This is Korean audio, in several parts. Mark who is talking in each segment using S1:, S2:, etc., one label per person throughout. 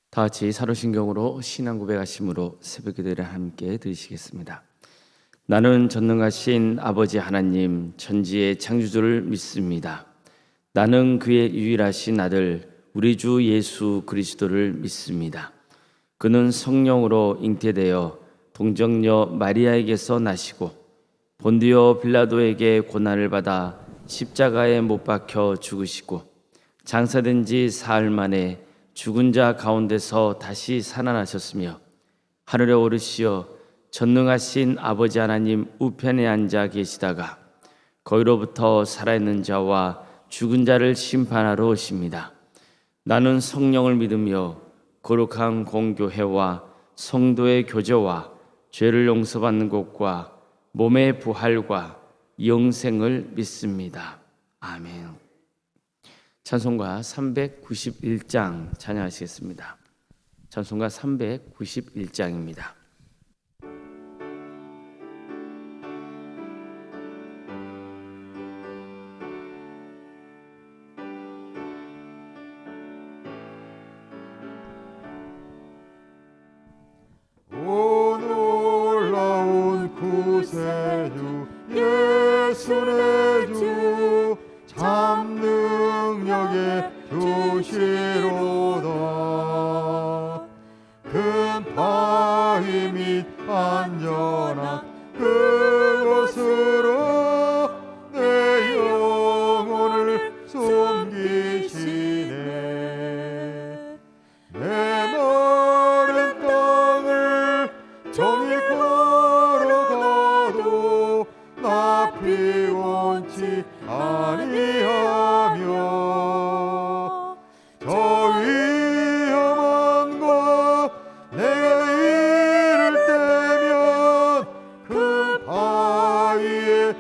S1: 다 같이 사도신경으로 신앙 고백하심으로 새벽 기도를 함께 드리시겠습니다. 나는 전능하신 아버지 하나님 천지의 창조주를 믿습니다. 나는 그의 유일하신 아들 우리 주 예수 그리스도를 믿습니다. 그는 성령으로 잉태되어 동정녀 마리아에게서 나시고 본디오 빌라도에게 고난을 받아 십자가에 못 박혀 죽으시고 장사된 지 사흘 만에 죽은 자 가운데서 다시 살아나셨으며 하늘에 오르시어 전능하신 아버지 하나님 우편에 앉아 계시다가 거기로부터 살아있는 자와 죽은 자를 심판하러 오십니다. 나는 성령을 믿으며 거룩한 공교회와 성도의 교제와 죄를 용서받는 것과 몸의 부활과 영생을 믿습니다. 아멘. 찬송가 391장 찬양하시겠습니다. 찬송가 391장입니다.
S2: 오 놀라운 구세주 예수 내 주 참 능력의 주시로다. 큰 바위 및 안전한 그곳으로 내 영혼을 숨기시네. 내 마른 땅을 종일 걸어가도 나 피곤치 아니하며 저 위험한 곳 내가 이를 때면 그 바위에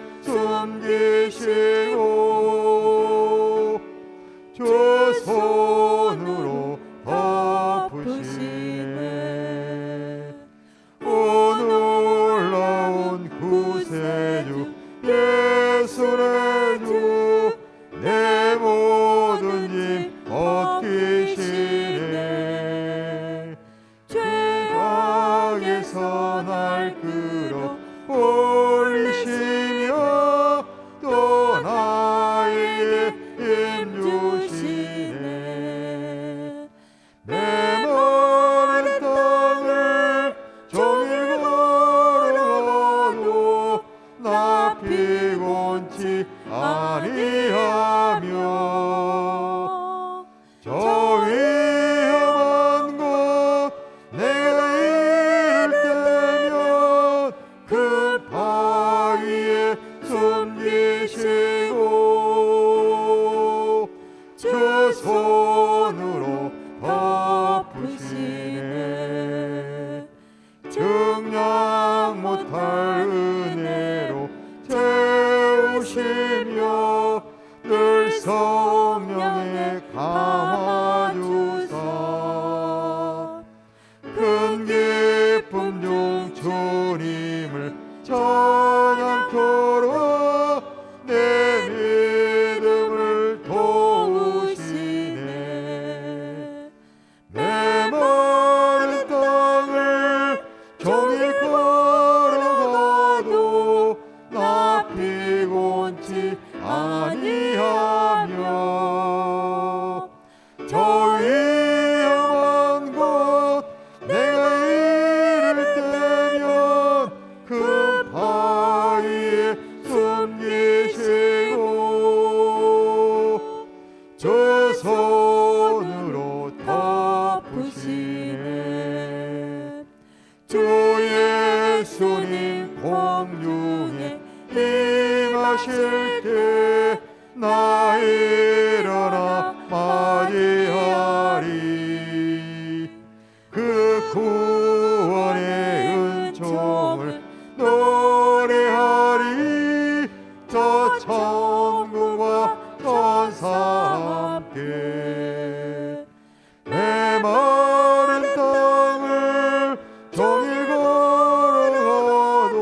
S2: 숨기시고 주 손으로 덮으시네. 오 놀라운 구세주 예수 내 주 내 모든 짐 벗기시네. 죄악에서 날 끌어 올리시며 또 나에게 힘 주시네. 내 마른 땅을 종일 걸어가도 나 피곤치 아니하며 저 위험한 곳 내가 이를 때면 그 바위에 숨기시고 주 손으로 덮으시네. 증량 못할 은혜로 채우시며 늘 성령에 감아주사 큰 기쁨 중 주님을 찬양토록 내 믿음을 도우시네. 내 마른 땅을 종일 걸어가도 나 피곤치 아니하며 저 위험한 곳 내가 이를 때면 그 바위에 숨기시고 주 손으로 덮으시네. 주 예수님 공중에 임하실 때 나 일어나 맞이하리. 그 구원의 은총을 노래하리. 저 천국과 천사 함께 내 마른 땅을 종일 걸어가도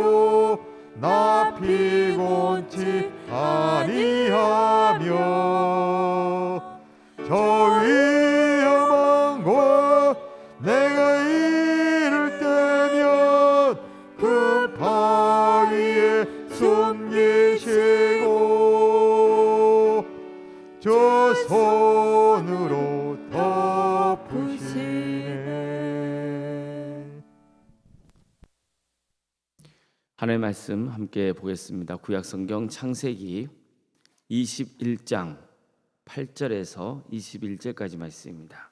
S2: 나 피곤치 아니하며 저 위험한 곳 숨기시고 저 손으로 덮으시네.
S1: 하나님의 말씀 함께 보겠습니다. 구약성경 창세기 21장 8절에서 21절까지 말씀입니다.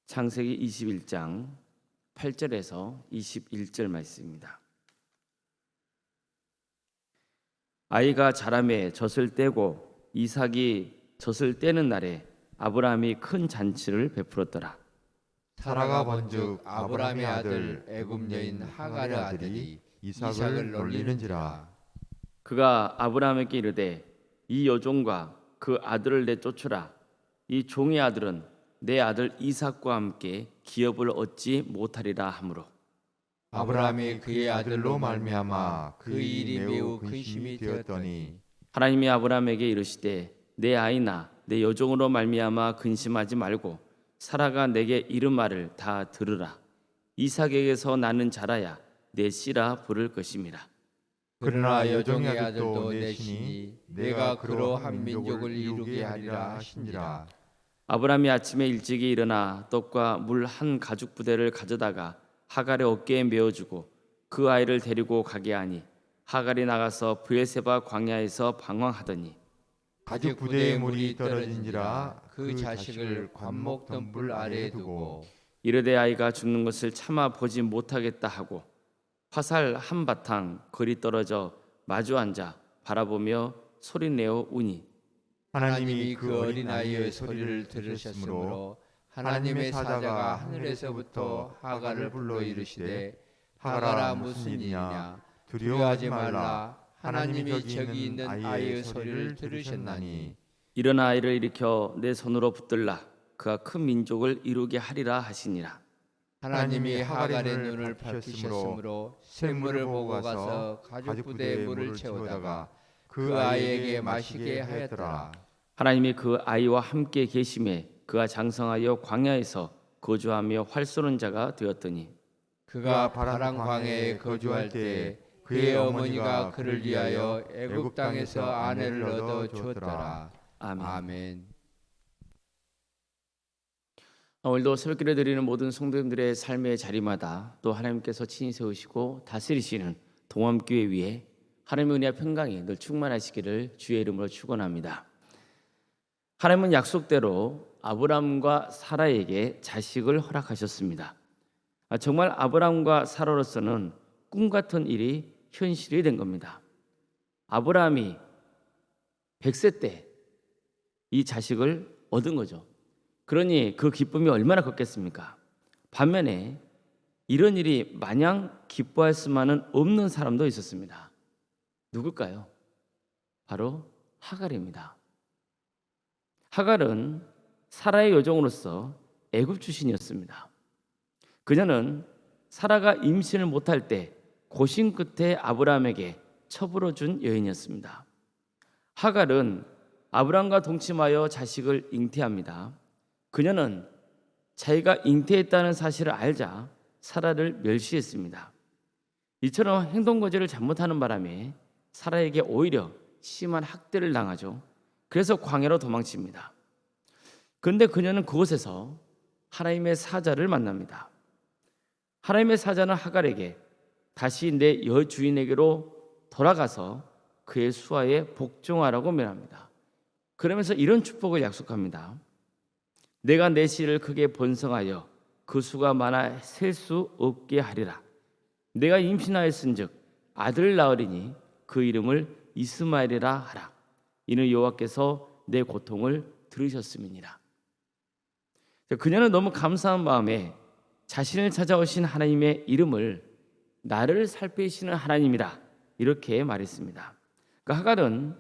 S1: 창세기 21장 8절에서 21절 말씀입니다. 아이가 자라매 젖을 떼고 이삭이 젖을 떼는 날에 아브라함이 큰 잔치를 베풀었더라.
S3: 사라가 본즉 아브라함의 아들 애굽 여인 하갈의 아들이 이삭을 놀리는지라.
S1: 그가 아브라함에게 이르되 이 여종과 그 아들을 내쫓으라. 이 종의 아들은 내 아들 이삭과 함께 기업을 얻지 못하리라 하므로
S3: 아브라함이 그의 아들로 말미암아 그 일이 매우 근심이 되었더니
S1: 하나님이 아브라함에게 이르시되 내 아이나 내 여종으로 말미암아 근심하지 말고 사라가 내게 이른 말을 다 들으라. 이삭에게서 나는 자라야 내 씨라 부를 것임이라.
S3: 그러나 여종의 아들도 내 시니 내가 그로 한 민족을 이루게 하리라 하신지라.
S1: 아브라함이 아침에 일찍이 일어나 떡과 물 한 가죽 부대를 가져다가 하갈의 어깨에 메어주고 그 아이를 데리고 가게 하니 하갈이 나가서 브엘세바 광야에서 방황하더니
S3: 가죽 부대에 물이 떨어진지라. 그 자식을 관목 덤불 아래에 두고
S1: 이르되 아이가 죽는 것을 참아 보지 못하겠다 하고 화살 한 바탕 거리 떨어져 마주 앉아 바라보며 소리내어 우니
S3: 하나님이 그 어린아이의 소리를 들으셨으므로 하나님의 사자가 하늘에서부터 하갈을 불러 이르시되 하갈아 무슨 일이냐 두려워하지 말라. 하나님이 저기 있는 아이의 소리를 들으셨나니
S1: 일어나 아이를 일으켜 내 손으로 붙들라. 그가 큰 민족을 이루게 하리라 하시니라.
S3: 하나님이 하갈의 눈을 밝히셨으므로 샘물을 보고 가서 가죽 부대에 물을 채우다가 그 아이에게 마시게 하였더라.
S1: 하나님이 그 아이와 함께 계심에 그가 장성하여 광야에서 거주하며 활 쏘는 자가 되었더니
S3: 그가 바란 광야에 거주할 때 그의 어머니가 그를 위하여 애굽 땅에서 아내를 얻어 주었더라. 아멘.
S1: 오늘도 새벽기도 드리는 모든 성도님들의 삶의 자리마다 또 하나님께서 친히 세우시고 다스리시는 동암교회 위에 하나님의 은혜와 평강이 늘 충만하시기를 주의 이름으로 축원합니다. 하나님은 약속대로 아브라함과 사라에게 자식을 허락하셨습니다. 정말 아브라함과 사라로서는 꿈 같은 일이 현실이 된 겁니다. 아브라함이 100세 때 이 자식을 얻은 거죠. 그러니 그 기쁨이 얼마나 컸겠습니까? 반면에 이런 일이 마냥 기뻐할 수만은 없는 사람도 있었습니다. 누굴까요? 바로 하갈입니다. 하갈은 사라의 여종으로서 애굽 출신이었습니다. 그녀는 사라가 임신을 못할 때 고심 끝에 아브라함에게 첩으로 준 여인이었습니다. 하갈은 아브라함과 동침하여 자식을 잉태합니다. 그녀는 자기가 잉태했다는 사실을 알자 사라를 멸시했습니다. 이처럼 행동거지를 잘못하는 바람에 사라에게 오히려 심한 학대를 당하죠. 그래서 광야로 도망칩니다. 그런데 그녀는 그곳에서 하나님의 사자를 만납니다. 하나님의 사자는 하갈에게 다시 내 여주인에게로 돌아가서 그의 수하에 복종하라고 명합니다. 그러면서 이런 축복을 약속합니다. 내가 내 씨를 크게 번성하여 그 수가 많아 셀 수 없게 하리라. 내가 임신하였은즉 아들을 낳으리니 그 이름을 이스마엘이라 하라. 이는 여호와께서 내 고통을 들으셨음이니라. 그녀는 너무 감사한 마음에 자신을 찾아오신 하나님의 이름을 나를 살피시는 하나님이라 이렇게 말했습니다. 그러니까 하갈은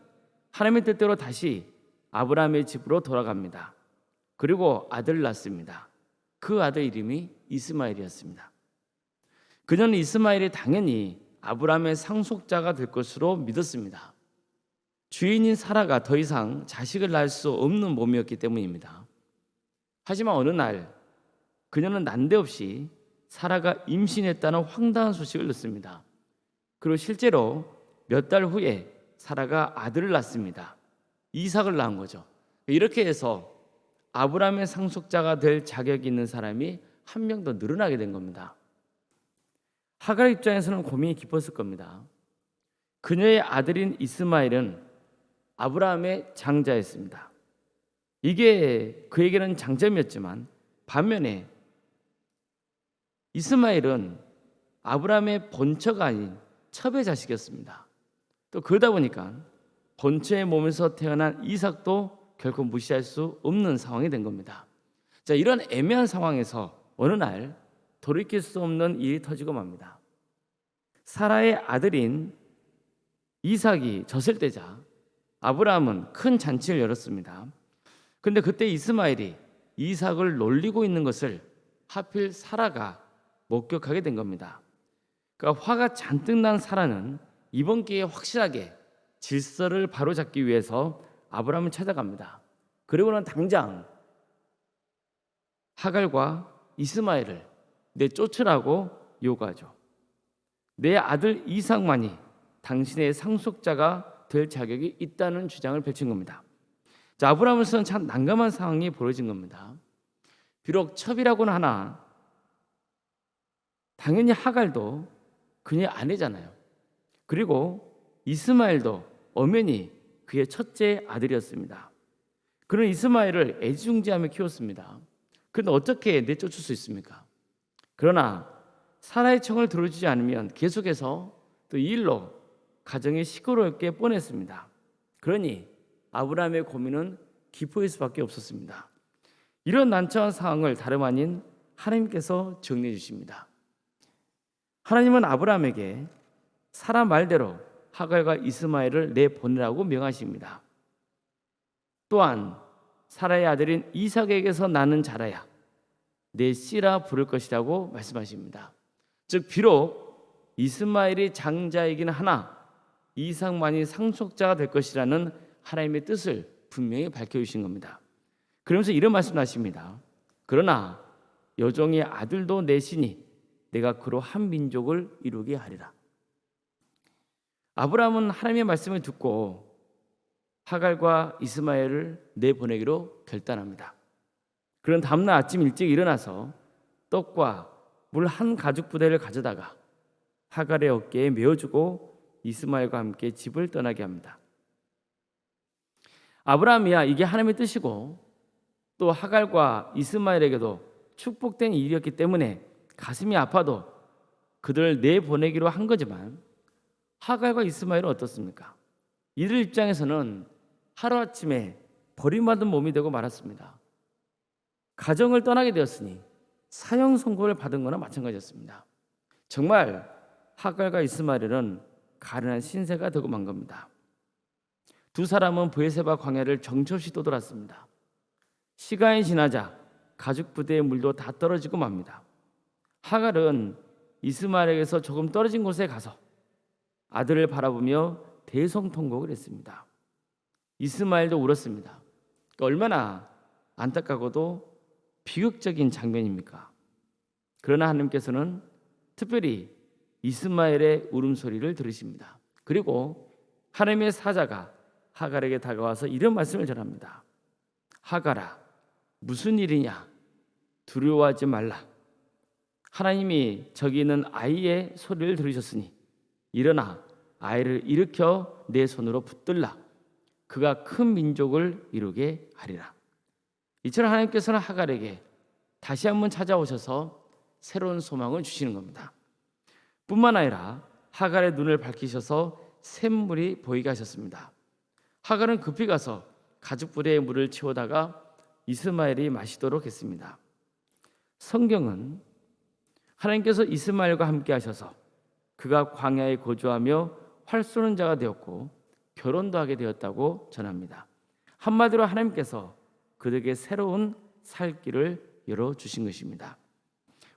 S1: 하나님의 뜻대로 다시 아브라함의 집으로 돌아갑니다. 그리고 아들을 낳습니다. 그 아들 이름이 이스마엘이었습니다. 그녀는 이스마엘이 당연히 아브라함의 상속자가 될 것으로 믿었습니다. 주인인 사라가 더 이상 자식을 낳을 수 없는 몸이었기 때문입니다. 하지만 어느 날 그녀는 난데없이 사라가 임신했다는 황당한 소식을 듣습니다. 그리고 실제로 몇 달 후에 사라가 아들을 낳습니다. 이삭을 낳은 거죠. 이렇게 해서 아브라함의 상속자가 될 자격이 있는 사람이 한 명 더 늘어나게 된 겁니다. 하갈 입장에서는 고민이 깊었을 겁니다. 그녀의 아들인 이스마엘은 아브라함의 장자였습니다. 이게 그에게는 장점이었지만 반면에 이스마엘은 아브라함의 본처가 아닌 첩의 자식이었습니다. 또 그러다 보니까 본처의 몸에서 태어난 이삭도 결코 무시할 수 없는 상황이 된 겁니다. 자, 이런 애매한 상황에서 어느 날 돌이킬 수 없는 일이 터지고 맙니다. 사라의 아들인 이삭이 젖을 떼자 아브라함은 큰 잔치를 열었습니다. 근데 그때 이스마엘이 이삭을 놀리고 있는 것을 하필 사라가 목격하게 된 겁니다. 그러니까 화가 잔뜩 난 사라는 이번 기회에 확실하게 질서를 바로잡기 위해서 아브라함을 찾아갑니다. 그리고는 당장 하갈과 이스마엘을 내쫓으라고 요구하죠. 내 아들 이삭만이 당신의 상속자가 될 자격이 있다는 주장을 펼친 겁니다. 자, 아브라함으로서는 참 난감한 상황이 벌어진 겁니다. 비록 첩이라고는 하나 당연히 하갈도 그녀의 아내잖아요. 그리고 이스마엘도 엄연히 그의 첫째 아들이었습니다. 그는 이스마엘을 애지중지하며 키웠습니다. 그런데 어떻게 내쫓을 수 있습니까? 그러나 사라의 청을 들어주지 않으면 계속해서 또 이 일로 가정이 시끄럽게 뻔했습니다. 그러니 아브라함의 고민은 깊어질 수밖에 없었습니다. 이런 난처한 상황을 다름 아닌 하나님께서 정리해 주십니다. 하나님은 아브라함에게 사라 말대로 하갈과 이스마엘을 내보내라고 명하십니다. 또한 사라의 아들인 이삭에게서 나는 자라야 내 씨라 부를 것이라고 말씀하십니다. 즉 비록 이스마엘이 장자이긴 하나 이삭만이 상속자가 될 것이라는 하나님의 뜻을 분명히 밝혀주신 겁니다. 그러면서 이런 말씀을 하십니다. 그러나 여종의 아들도 내시니 내가 그로 한 민족을 이루게 하리라. 아브라함은 하나님의 말씀을 듣고 하갈과 이스마엘을 내보내기로 결단합니다. 그런 다음날 아침 일찍 일어나서 떡과 물 한 가죽 부대를 가져다가 하갈의 어깨에 메어주고 이스마엘과 함께 집을 떠나게 합니다. 아브라함이야 이게 하나님의 뜻이고 또 하갈과 이스마엘에게도 축복된 일이었기 때문에 가슴이 아파도 그들을 내보내기로 한 거지만 하갈과 이스마엘은 어떻습니까? 이들 입장에서는 하루아침에 버림받은 몸이 되고 말았습니다. 가정을 떠나게 되었으니 사형 선고를 받은 거나 마찬가지였습니다. 정말 하갈과 이스마엘은 가련한 신세가 되고 만 겁니다. 두 사람은 브에세바 광야를 정처없이 떠돌았습니다. 시간이 지나자 가죽 부대의 물도 다 떨어지고 맙니다. 하갈은 이스마엘에게서 조금 떨어진 곳에 가서 아들을 바라보며 대성통곡을 했습니다. 이스마엘도 울었습니다. 얼마나 안타깝고도 비극적인 장면입니까? 그러나 하나님께서는 특별히 이스마엘의 울음소리를 들으십니다. 그리고 하나님의 사자가 하갈에게 다가와서 이런 말씀을 전합니다. 하갈아, 무슨 일이냐? 두려워하지 말라. 하나님이 저기 있는 아이의 소리를 들으셨으니 일어나 아이를 일으켜 내 손으로 붙들라. 그가 큰 민족을 이루게 하리라. 이처럼 하나님께서는 하갈에게 다시 한번 찾아오셔서 새로운 소망을 주시는 겁니다. 뿐만 아니라 하갈의 눈을 밝히셔서 샘물이 보이게 하셨습니다. 하갈은 급히 가서 가죽 부대에 물을 채우다가 이스마엘이 마시도록 했습니다. 성경은 하나님께서 이스마엘과 함께 하셔서 그가 광야에 거주하며 활 쏘는 자가 되었고 결혼도 하게 되었다고 전합니다. 한마디로 하나님께서 그들에게 새로운 살 길을 열어주신 것입니다.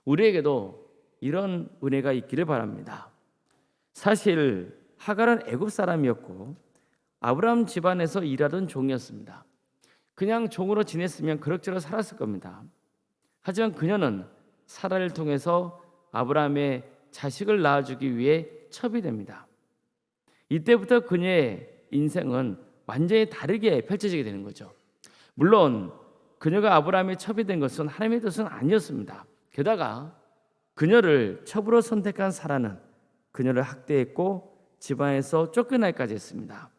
S1: 우리에게도 이런 은혜가 있기를 바랍니다. 사실 하갈은 애굽 사람이었고 아브라함 집안에서 일하던 종이었습니다. 그냥 종으로 지냈으면 그럭저럭 살았을 겁니다. 하지만 그녀는 사라를 통해서 아브라함의 자식을 낳아주기 위해 첩이 됩니다. 이때부터 그녀의 인생은 완전히 다르게 펼쳐지게 되는 거죠. 물론 그녀가 아브라함의 첩이 된 것은 하나님의 뜻은 아니었습니다. 게다가 그녀를 첩으로 선택한 사라는 그녀를 학대했고 집안에서 쫓겨나기까지 했습니다.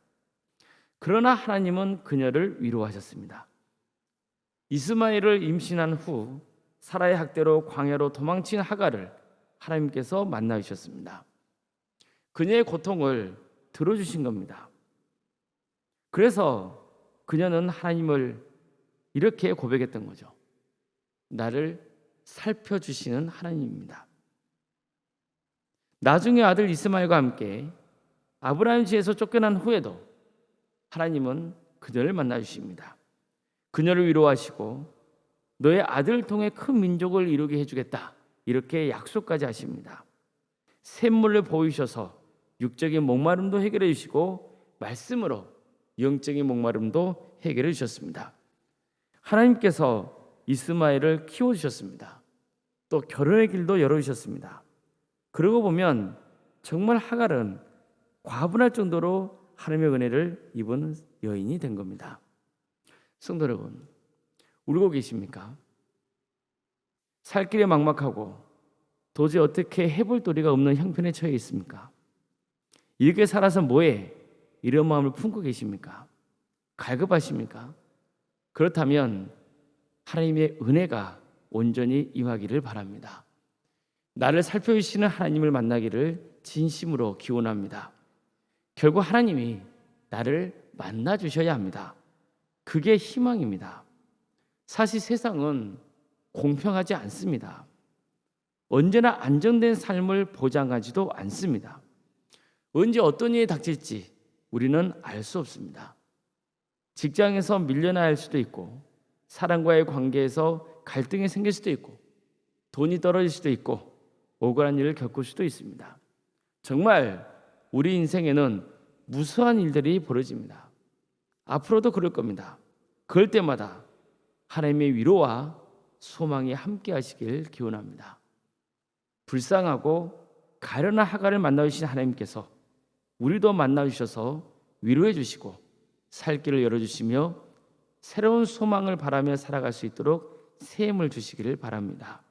S1: 그러나 하나님은 그녀를 위로하셨습니다. 이스마엘을 임신한 후 사라의 학대로 광야로 도망친 하갈을 하나님께서 만나주셨습니다. 그녀의 고통을 들어주신 겁니다. 그래서 그녀는 하나님을 이렇게 고백했던 거죠. 나를 살펴주시는 하나님입니다. 나중에 아들 이스마엘과 함께 아브라함 집에서 쫓겨난 후에도 하나님은 그녀를 만나주십니다. 그녀를 위로하시고 너의 아들을 통해 큰 민족을 이루게 해주겠다, 이렇게 약속까지 하십니다. 샘물을 보이셔서 육적인 목마름도 해결해 주시고 말씀으로 영적인 목마름도 해결해 주셨습니다. 하나님께서 이스마엘을 키워주셨습니다. 또 결혼의 길도 열어주셨습니다. 그러고 보면 정말 하갈은 과분할 정도로 하나님의 은혜를 입은 여인이 된 겁니다. 성도 여러분, 울고 계십니까? 살 길이 막막하고 도저히 어떻게 해볼 도리가 없는 형편에 처해 있습니까? 이렇게 살아서 뭐해? 이런 마음을 품고 계십니까? 갈급하십니까? 그렇다면 하나님의 은혜가 온전히 임하기를 바랍니다. 나를 살펴주시는 하나님을 만나기를 진심으로 기원합니다. 결국 하나님이 나를 만나주셔야 합니다. 그게 희망입니다. 사실 세상은 공평하지 않습니다. 언제나 안정된 삶을 보장하지도 않습니다. 언제 어떤 일이 닥칠지 우리는 알 수 없습니다. 직장에서 밀려나야 할 수도 있고, 사람과의 관계에서 갈등이 생길 수도 있고, 돈이 떨어질 수도 있고, 억울한 일을 겪을 수도 있습니다. 정말 우리 인생에는 무수한 일들이 벌어집니다. 앞으로도 그럴 겁니다. 그럴 때마다 하나님의 위로와 소망이 함께 하시길 기원합니다. 불쌍하고 가련한 하갈을 만나주신 하나님께서 우리도 만나주셔서 위로해 주시고 살 길을 열어주시며 새로운 소망을 바라며 살아갈 수 있도록 새 힘을 주시기를 바랍니다.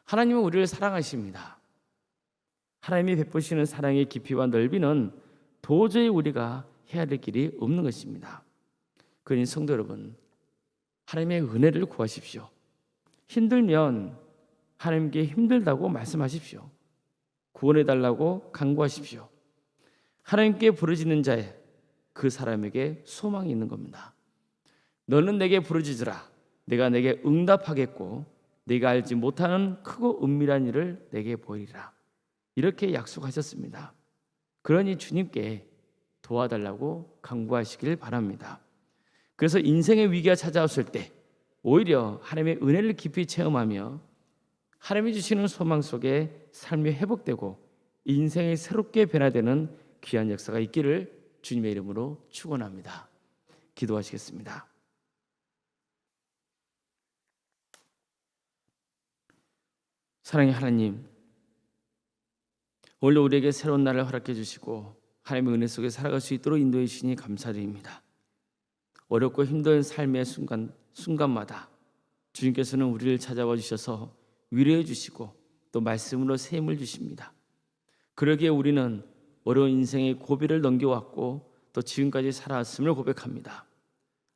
S1: 하나님은 우리를 사랑하십니다. 하나님이 베푸시는 사랑의 깊이와 넓이는 도저히 우리가 헤아릴 길이 없는 것입니다. 그러니 성도 여러분, 하나님의 은혜를 구하십시오. 힘들면 하나님께 힘들다고 말씀하십시오. 구원해달라고 간구하십시오. 하나님께 부르짖는 자의 그 사람에게 소망이 있는 겁니다. 너는 내게 부르짖으라. 내가 내게 응답하겠고 네가 알지 못하는 크고 은밀한 일을 내게 보이리라. 이렇게 약속하셨습니다. 그러니 주님께 도와달라고 간구하시길 바랍니다. 그래서 인생의 위기가 찾아왔을 때 오히려 하나님의 은혜를 깊이 체험하며 하나님이 주시는 소망 속에 삶이 회복되고 인생이 새롭게 변화되는 귀한 역사가 있기를 주님의 이름으로 축원합니다. 기도하시겠습니다. 사랑의 하나님, 오늘 우리에게 새로운 날을 허락해 주시고 하나님의 은혜 속에 살아갈 수 있도록 인도해 주시니 감사드립니다. 어렵고 힘든 삶의 순간마다 주님께서는 우리를 찾아와 주셔서 위로해 주시고 또 말씀으로 새 힘을 주십니다. 그러기에 우리는 어려운 인생의 고비를 넘겨왔고 또 지금까지 살아왔음을 고백합니다.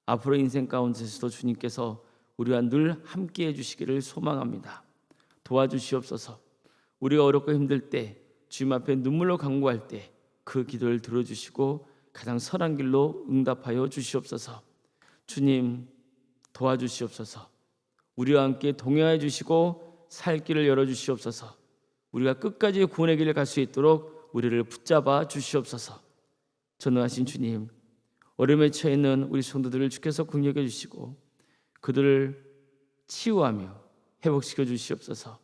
S1: 앞으로 인생 가운데서도 주님께서 우리와 늘 함께해 주시기를 소망합니다. 도와주시옵소서. 우리가 어렵고 힘들 때 주님 앞에 눈물로 간구할 때 그 기도를 들어주시고 가장 선한 길로 응답하여 주시옵소서. 주님 도와주시옵소서. 우리와 함께 동행해 주시고 살 길을 열어주시옵소서. 우리가 끝까지 구원의 길을 갈 수 있도록 우리를 붙잡아 주시옵소서. 전능하신 주님, 어려움에 처해 있는 우리 성도들을 주께서 긍휼해 주시고 그들을 치유하며 회복시켜 주시옵소서.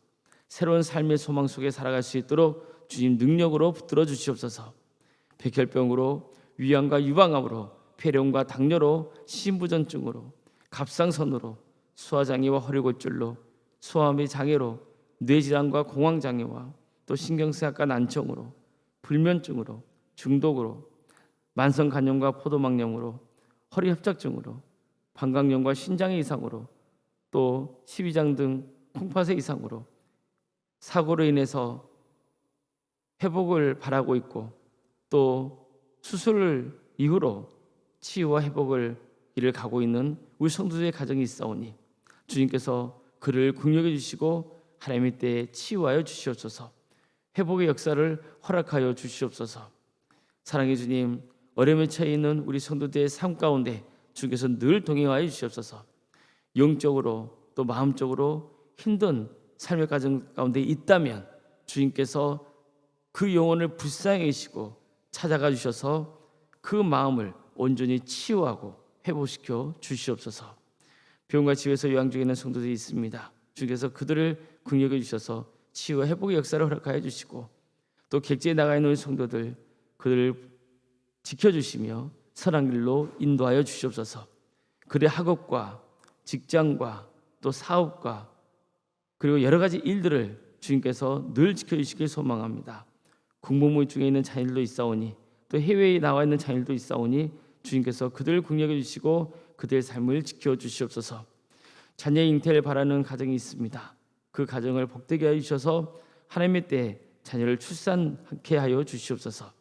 S1: 새로운 삶의 소망 속에 살아갈 수 있도록 주님 능력으로 붙들어 주시옵소서. 백혈병으로, 위암과 유방암으로, 폐렴과 당뇨로, 심부전증으로, 갑상선으로, 소화장애와 허리골절로, 소화의 장애로, 뇌질환과 공황장애와 또 신경쇠약과 난청으로 불면증으로, 중독으로, 만성 간염과 포도막염으로, 허리 협착증으로, 방광염과 신장의 이상으로, 또 십이장 등 콩팥의 이상으로 사고로 인해서 회복을 바라고 있고, 또 수술 이후로 치유와 회복을 길을 가고 있는 우리 성도들의 가정이 있사오니 주님께서 그를 긍휼히 주시고 하나님의 때에 치유하여 주시옵소서. 회복의 역사를 허락하여 주시옵소서. 사랑의 주님, 어려움에 처해 있는 우리 성도들의 삶 가운데 주께서 늘 동행하여 주시옵소서. 영적으로 또 마음적으로 힘든 삶의 과정 가운데 있다면 주님께서 그 영혼을 불쌍히 여기시고 찾아가 주셔서 그 마음을 온전히 치유하고 회복시켜 주시옵소서. 병과 집에서 요양 중에 있는 성도들이 있습니다. 주께서 그들을 긍휼히 주셔서 치유와 회복의 역사를 허락하여 주시고, 또 객지에 나가 있는 성도들 그들을 지켜주시며 선한 길로 인도하여 주시옵소서. 그의 학업과 직장과 또 사업과 그리고 여러 가지 일들을 주님께서 늘 지켜주시길 소망합니다. 공무원 중에 있는 자녀들도 있사오니, 또 해외에 나와 있는 자녀들도 있사오니 주님께서 그들을 긍휼히 주시고 그들의 삶을 지켜 주시옵소서. 자녀의 잉태를 바라는 가정이 있습니다. 그 가정을 복되게 하여 주셔서 하나님의 때에 자녀를 출산케 하여 주시옵소서.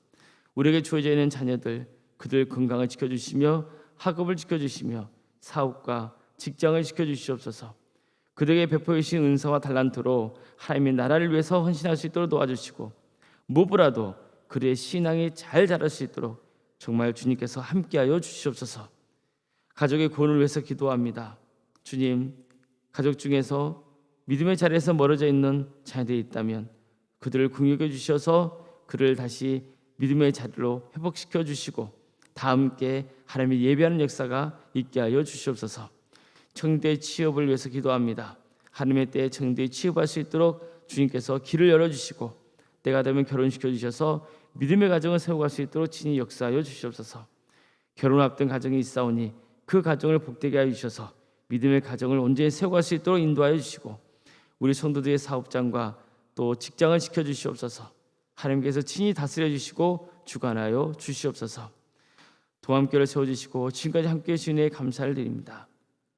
S1: 우리에게 주어져 있는 자녀들 그들 건강을 지켜주시며 학업을 지켜주시며 사업과 직장을 지켜주시옵소서. 그들에게 베풀어 주신 은사와 달란트로 하나님의 나라를 위해서 헌신할 수 있도록 도와주시고, 무엇보다도 그들의 신앙이 잘 자랄 수 있도록 정말 주님께서 함께하여 주시옵소서. 가족의 구원을 위해서 기도합니다. 주님, 가족 중에서 믿음의 자리에서 멀어져 있는 자녀들이 있다면 그들을 긍휼히 주셔서 그를 다시 믿음의 자리로 회복시켜 주시고 다 함께 하나님의 예배하는 역사가 있게 하여 주시옵소서. 청대의 취업을 위해서 기도합니다. 하나님의 때에 청대에 취업할 수 있도록 주님께서 길을 열어주시고, 때가 되면 결혼시켜 주셔서 믿음의 가정을 세워갈 수 있도록 친히 역사하여 주시옵소서. 결혼 앞둔 가정이 있사오니 그 가정을 복되게 하여 주셔서 믿음의 가정을 온전히 세워갈 수 있도록 인도하여 주시고, 우리 성도들의 사업장과 또 직장을 지켜주시옵소서. 하나님께서 친히 다스려 주시고 주관하여 주시옵소서. 동함교회를 세워주시고 지금까지 함께해 주신 은혜에 감사를 드립니다.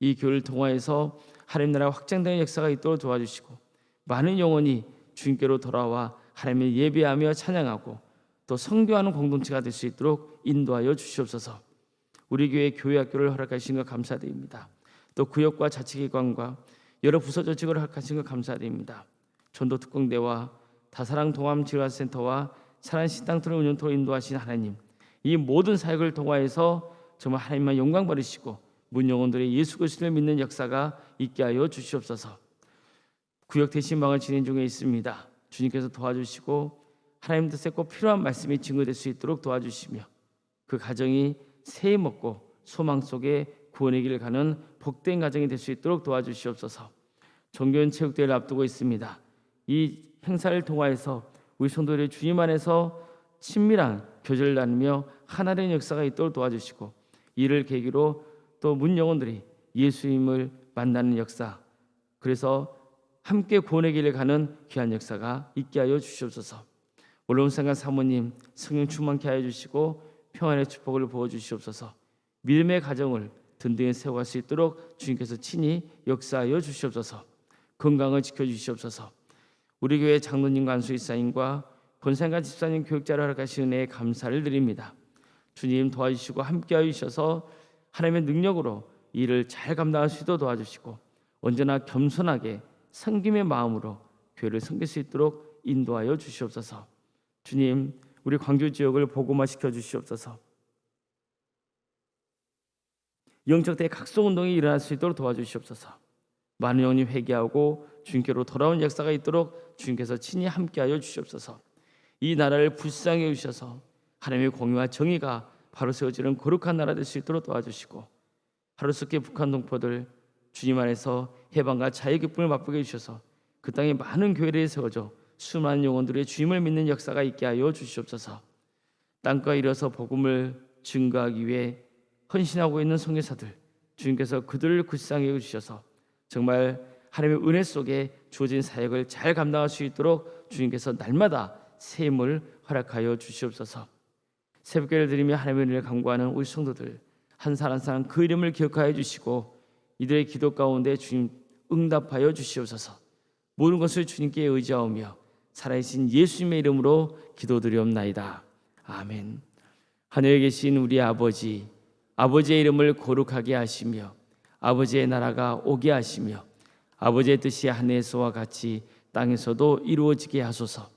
S1: 이 교회를 통하여서 하나님 나라가 확장되는 역사가 있도록 도와주시고, 많은 영혼이 주님께로 돌아와 하나님을 예배하며 찬양하고 또 선교하는 공동체가 될 수 있도록 인도하여 주시옵소서. 우리 교회 교회학교를 허락하신 것 감사드립니다. 또 구역과 자치기관과 여러 부서 조직을 허락하신 것 감사드립니다. 전도 특공대와 다사랑 동암 지원센터와 사랑 신당토를 운영토로 인도하신 하나님, 이 모든 사역을 통하여서 정말 하나님만 영광 받으시고 문 영혼들의 예수 그리스도를 믿는 역사가 있게 하여 주시옵소서. 구역 대신방을 진행 중에 있습니다. 주님께서 도와주시고 하나님 뜻에 꼭 필요한 말씀이 증거될 수 있도록 도와주시며, 그 가정이 새해 먹고 소망 속에 구원의 길을 가는 복된 가정이 될 수 있도록 도와주시옵소서. 종교연 체육대회를 앞두고 있습니다. 이 행사를 통하여서 우리 성도들이 주님 안에서 친밀한 교제를 나누며 하나된 역사가 있도록 도와주시고, 이를 계기로 또 문 영혼들이 예수님을 만나는 역사, 그래서 함께 구원의 길을 가는 귀한 역사가 있게 하여 주시옵소서. 올라온상가 사모님 성령 충만케 하여 주시고 평안의 축복을 부어 주시옵소서. 믿음의 가정을 든든히 세워갈 수 있도록 주님께서 친히 역사하여 주시옵소서. 건강을 지켜주시옵소서. 우리 교회 장로님과 안수집사님과 권사님과 집사님 교육자를 허락하시는 은혜에 감사를 드립니다. 주님 도와주시고 함께하여 주셔서 하나님의 능력으로 일을 잘 감당할 수 있도록 도와주시고, 언제나 겸손하게 섬김의 마음으로 교회를 섬길 수 있도록 인도하여 주시옵소서. 주님, 우리 광주 지역을 복음화시켜 주시옵소서. 영적 대각성 운동이 일어날 수 있도록 도와주시옵소서. 많은 영혼이 회개하고 주님께로 돌아온 역사가 있도록 주님께서 친히 함께하여 주시옵소서. 이 나라를 불쌍히 여기셔서 하나님의 공의와 정의가 바로 세워지는 거룩한 나라 될 수 있도록 도와주시고, 하루속히 북한 동포들 주님 안에서 해방과 자유의 기쁨을 맛보게 해주셔서 그 땅에 많은 교회를 세워져 수많은 영혼들의 주님을 믿는 역사가 있게 하여 주시옵소서. 땅과 일어서 복음을 증거하기 위해 헌신하고 있는 선교사들, 주님께서 그들을 불쌍히 여기셔서 정말 하나님의 은혜 속에 주어진 사역을 잘 감당할 수 있도록 주님께서 날마다 새 힘을 허락하여 주시옵소서. 새벽기를 드리며 하나님의 은혜를 간구하는 우리 성도들 한 사람 한 사람 그 이름을 기억하여 주시고 이들의 기도 가운데 주님 응답하여 주시옵소서. 모든 것을 주님께 의지하오며 살아계신 예수님의 이름으로 기도드리옵나이다. 아멘. 하늘에 계신 우리 아버지, 아버지의 이름을 거룩하게 하시며 아버지의 나라가 오게 하시며 아버지의 뜻이 하늘에서와 같이 땅에서도 이루어지게 하소서.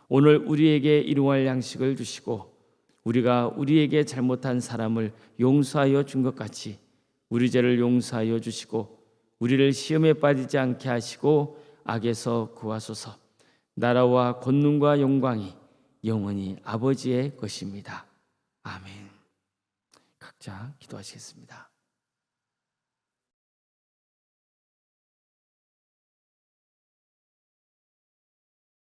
S1: 오늘 우리에게 일용할 양식을 주시고 우리가 우리에게 잘못한 사람을 용서하여 준 것 같이 우리 죄를 용서하여 주시고 우리를 시험에 빠지지 않게 하시고 악에서 구하소서. 나라와 권능과 영광이 영원히 아버지의 것입니다. 아멘. 각자 기도하시겠습니다.